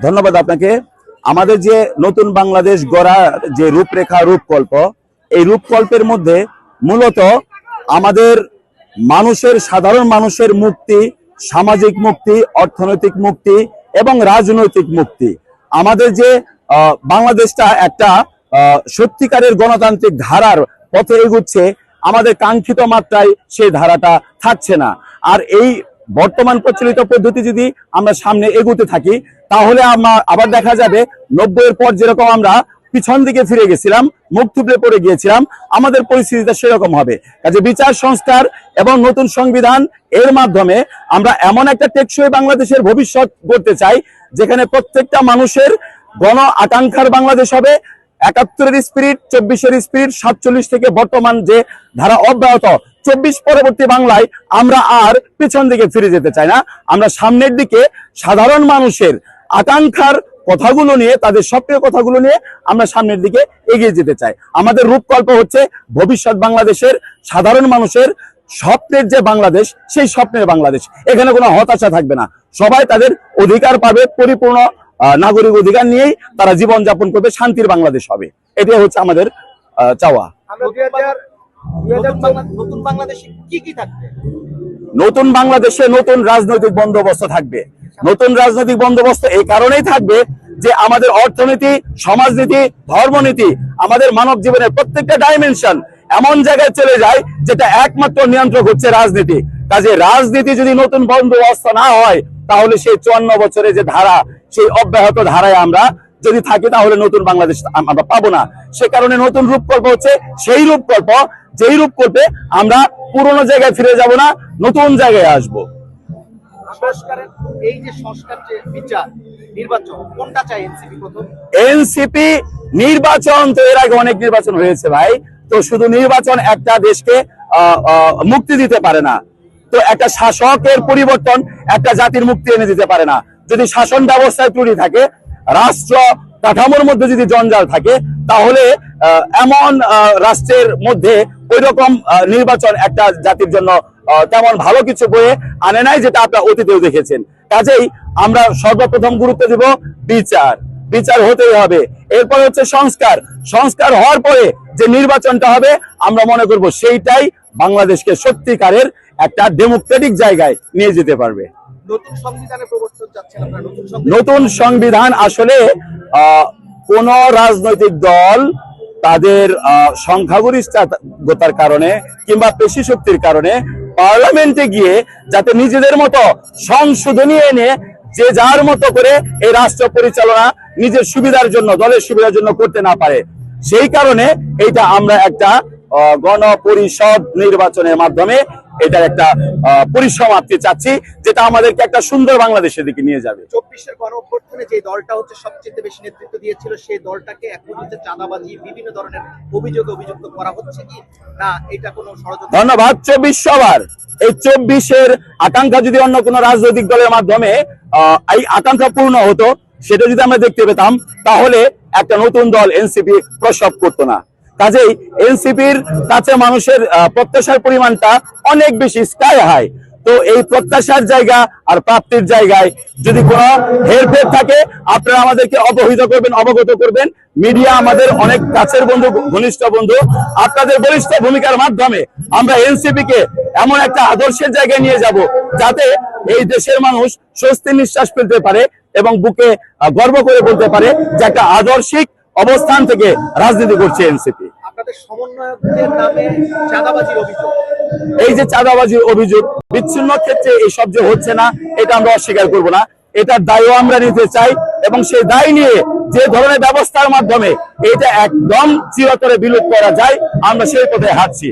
ধন্যবাদ আপনাকে। আমাদের যে নতুন বাংলাদেশ গড়ার যে রূপরেখা রূপকল্প, এই রূপকল্পের মধ্যে মূলত আমাদের মানুষের সাধারণ মানুষের মুক্তি, সামাজিক মুক্তি, অর্থনৈতিক মুক্তি এবং রাজনৈতিক মুক্তি, আমাদের যে বাংলাদেশটা একটা সত্যিকারের গণতান্ত্রিক ধারার পথে এগুচ্ছে, আমাদের কাঙ্ক্ষিত মাত্রায় সেই ধারাটা থাকছে না। আর এই বর্তমান প্রচলিত পদ্ধতি যদি আমরা সামনে এগোতে থাকি, তাহলে আবার দেখা যাবে 90-এর পর যেরকম আমরা পিছন দিকে ফিরে গেছিলাম, মুখ থুবড়ে পড়ে গিয়েছিলাম, আমাদের পরিস্থিতিটা সেরকম হবে। কাজে বিচার সংস্কার এবং নতুন সংবিধান এর মাধ্যমে আমরা এমন একটা টেকসই বাংলাদেশের ভবিষ্যৎ গড়তে চাই, যেখানে প্রত্যেকটা মানুষের গণ আকাঙ্ক্ষার বাংলাদেশ হবে। ৭১-এর স্পিরিট, ২৪-এর স্পিরিট, ৪৭ থেকে বর্তমান যে ধারা অব্যাহত, ২৪ পরবর্তী বাংলায় আমরা আর পিছন দিকে ফিরে যেতে চাই না। আমরা সামনের দিকে সাধারণ মানুষের আকাঙ্ক্ষার কথাগুলো নিয়ে, তাদের স্বপ্নের কথাগুলো নিয়ে আমরা সামনের দিকে এগিয়ে যেতে চাই। আমাদের রূপকল্প হচ্ছে ভবিষ্যৎ বাংলাদেশের সাধারণ মানুষের স্বপ্নের যে বাংলাদেশ, সেই স্বপ্নের বাংলাদেশ। এখানে কোনো হতাশা থাকবে না, সবাই তাদের অধিকার পাবে, পরিপূর্ণ নাগরিক অধিকার নিয়েই তারা জীবন যাপন করবে, শান্তির বাংলাদেশ হবে। এটাই হচ্ছে আমাদের চাওয়া। নতুন বাংলাদেশে নতুন রাজনৈতিক বন্দোবস্ত থাকবে। নতুন রাজনৈতিক বন্দোবস্ত এই কারণেই থাকবে যে আমাদের অর্থনীতি, সমাজনীতি, ধর্মনীতি, আমাদের মানব জীবনের প্রত্যেকটা ডাইমেনশন এমন জায়গায় চলে যায় যেটা একমাত্র নিয়ন্ত্রক হচ্ছে রাজনীতি। কাজে রাজনীতি যদি নতুন বন্দোবস্ত না হয়, তাহলে সেই ৫৪ বছরের যে ধারা, সেই অব্যাহত ধারায় আমরা যদি থাকি, তাহলে নতুন বাংলাদেশ আমরা পাবো না। সে কারণে নতুন রূপকল্প হচ্ছে সেই রূপকল্প, যেই রূপকল্পে আমরা পুরোনো জায়গায় ফিরে যাব না, নতুন জায়গায় আসবো। এনসিপি নির্বাচন তো এর আগে অনেক নির্বাচন হয়েছে ভাই, তো শুধু নির্বাচন একটা দেশকে মুক্তি দিতে পারে না। তো একটা শাসকের পরিবর্তন একটা জাতির মুক্তি এনে দিতে পারে না। যদি শাসন ব্যবস্থায় ত্রুটি থাকে, রাষ্ট্র কাঠামোর মধ্যে যদি জঞ্জাল থাকে, তাহলে এমন রাষ্ট্রের মধ্যে ওই রকম নির্বাচন একটা জাতির জন্য তেমন ভালো কিছু বয়ে আনে নাই, যেটা আপনারা অতীতেও দেখেছেন। কাজেই আমরা সর্বপ্রথম গুরুত্ব দিব বিচার। বিচার হতেই হবে। এরপর হচ্ছে সংস্কার। সংস্কার হওয়ার পরে যে নির্বাচনটা হবে, আমরা মনে করব সেইটাই বাংলাদেশকে সত্যিকারের একটা ডেমোক্রেটিক জায়গায় নিয়ে যেতে পারবে। নতুন সংবিধান আসলে কোন রাজনৈতিক দল তাদের সংখ্যাগরিষ্ঠতার কারণে কিংবা পেশি শক্তির কারণে পার্লামেন্টে গিয়ে যাতে নিজেদের মতো সংশোধনী এনে যে যার মতো করে এই রাষ্ট্র পরিচালনা নিজের সুবিধার জন্য, দলের সুবিধার জন্য করতে না পারে, সেই কারণে এইটা আমরা একটা গণপরিষদ নির্বাচনের মাধ্যমে এটার একটা পরিসমাপ্তি চাচ্ছি, যেটা আমাদেরকে একটা সুন্দর বাংলাদেশের দিকে নিয়ে যাবে। ২৪-এর গণঅভ্যুত্থানে যে দলটা হচ্ছে সবচেয়ে বেশি নেতৃত্ব দিয়েছিল, সেই দলটাকে এখন হচ্ছে চাঁদাবাজি, বিভিন্ন ধরনের অভিযুক্ত করা হচ্ছে কি না, এটা কোনো ষড়যন্ত্র? ধন্যবাদ। ২৪ সবার এই ২৪-এর আকাঙ্ক্ষা যদি অন্য কোনো রাজনৈতিক দলের মাধ্যমে এই আকাঙ্ক্ষা পূর্ণ হতো, সেটা যদি আমরা দেখতে পেতাম, তাহলে একটা নতুন দল এনসিপি প্রসব করতো না। কাজেই এনসিপির কাছে মানুষের প্রত্যাশার পরিমাণটা অনেক বেশি, স্কাই হাই। তো এই প্রত্যাশার জায়গা আর প্রাপ্তির জায়গায় যদি কোনো হেরফের থাকে, আপনারা আমাদেরকে অবগত করবেন। মিডিয়া আমাদের অনেক কাছের বন্ধু, ঘনিষ্ঠ বন্ধু। আপনাদের বলিষ্ঠ ভূমিকার মাধ্যমে আমরা এনসিপি কে এমন একটা আদর্শের জায়গায় নিয়ে যাব, যাতে এই দেশের মানুষ স্বস্তির নিঃশ্বাস ফেলতে পারে এবং বুকে গর্ব করে বলতে পারে যে একটা আদর্শিক অবস্থান থেকে রাজনীতি করছে এনসিপি। আপনাদের সমন্বয়কদের নামে চাঁদাবাজির অভিযোগ, এই যে চাঁদাবাজির অভিযোগ, বিচ্ছিন্ন ক্ষেত্রে এইসব যে হচ্ছে না, এটা আমরা অস্বীকার করব না। এটার দায়ও আমরা নিতে চাই এবং সেই দায় নিয়ে যে ধরনের ব্যবস্থার মাধ্যমে এটা একদম চিরতরে বিলুপ্ত করা যায়, আমরা সেই পথে হাঁটছি।